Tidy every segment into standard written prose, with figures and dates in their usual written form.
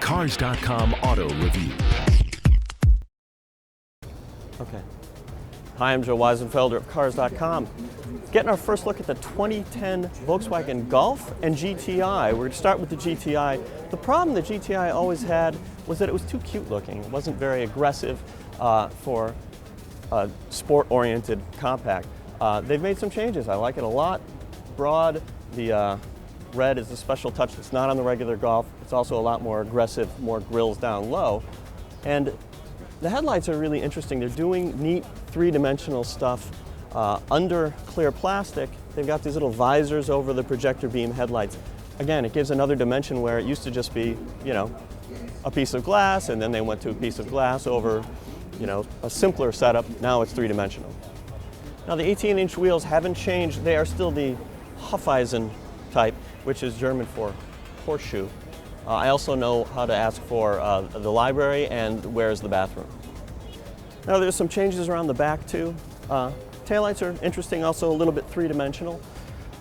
Cars.com Auto Review. Okay. Hi, I'm Joe Wiesenfelder of Cars.com. Getting our first look at the 2010 Volkswagen Golf and GTI. We're going to start with the GTI. The problem the GTI always had was that it was too cute looking. It wasn't very aggressive for a sport-oriented compact. They've made some changes. I like it a lot. Broad, the red is a special touch that's not on the regular Golf. It's also a lot more aggressive, more grills down low. And the headlights are really interesting. They're doing neat three-dimensional stuff under clear plastic. They've got these little visors over the projector beam headlights. Again, it gives another dimension where it used to just be, a piece of glass, and then they went to a piece of glass over, a simpler setup. Now it's three-dimensional. Now the 18-inch wheels haven't changed. They are still the Hufeisen type, which is German for horseshoe. I also know how to ask for the library and where's the bathroom. Now there's some changes around the back too. Taillights are interesting, also a little bit three-dimensional.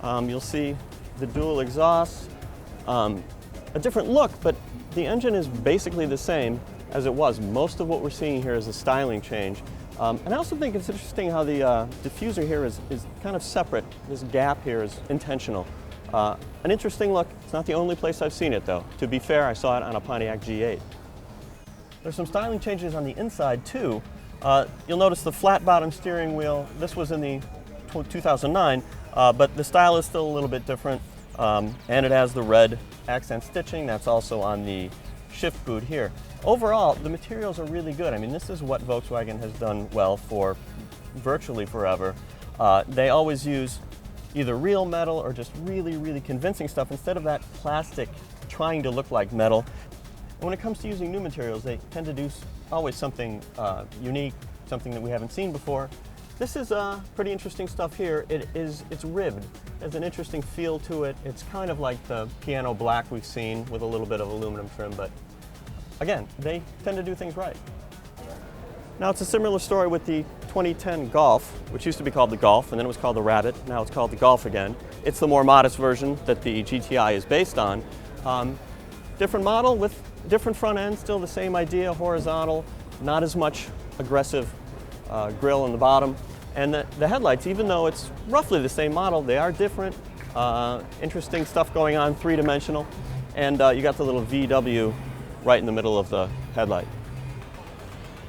You'll see the dual exhausts, a different look, but the engine is basically the same as it was. Most of what we're seeing here is a styling change. And I also think it's interesting how the diffuser here is kind of separate. This gap here is intentional. An interesting look. It's not the only place I've seen it though. To be fair, I saw it on a Pontiac G8. There's some styling changes on the inside too. You'll notice the flat bottom steering wheel. This was in the 2009, but the style is still a little bit different. And it has the red accent stitching. That's also on the shift boot here. Overall, the materials are really good. I mean, this is what Volkswagen has done well for virtually forever. They always use either real metal or just really, really convincing stuff instead of that plastic trying to look like metal. And when it comes to using new materials, they tend to do always something unique, something that we haven't seen before. This is pretty interesting stuff here. It's ribbed. There's an interesting feel to it. It's kind of like the piano black we've seen with a little bit of aluminum trim, but again, they tend to do things right. Now it's a similar story with the 2010 Golf, which used to be called the Golf, and then it was called the Rabbit. Now it's called the Golf again. It's the more modest version that the GTI is based on. Different model with different front end, still the same idea, horizontal, not as much aggressive grille in the bottom. And the headlights, even though it's roughly the same model, they are different. Interesting stuff going on, three-dimensional. And you got the little VW right in the middle of the headlight.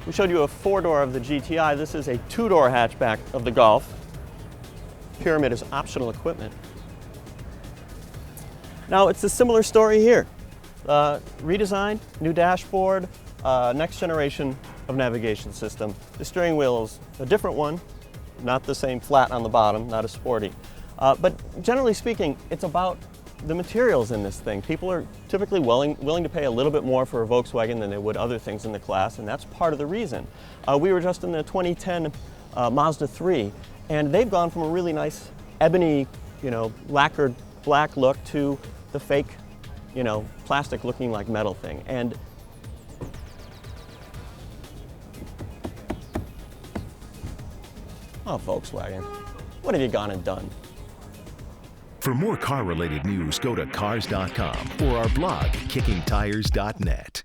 We showed you a four-door of the GTI. This is a two-door hatchback of the Golf. Pyramid is optional equipment. Now it's a similar story here. Redesigned, new dashboard, next generation of navigation system. The steering wheel is a different one, not the same flat on the bottom, not as sporty. But generally speaking, it's about the materials in this thing. People are typically willing to pay a little bit more for a Volkswagen than they would other things in the class, and that's part of the reason. We were just in the 2010 Mazda 3, and they've gone from a really nice ebony, lacquered black look to the fake, plastic looking like metal thing. And oh, Volkswagen, what have you gone and done? For more car-related news, go to Cars.com or our blog, kickingtires.net.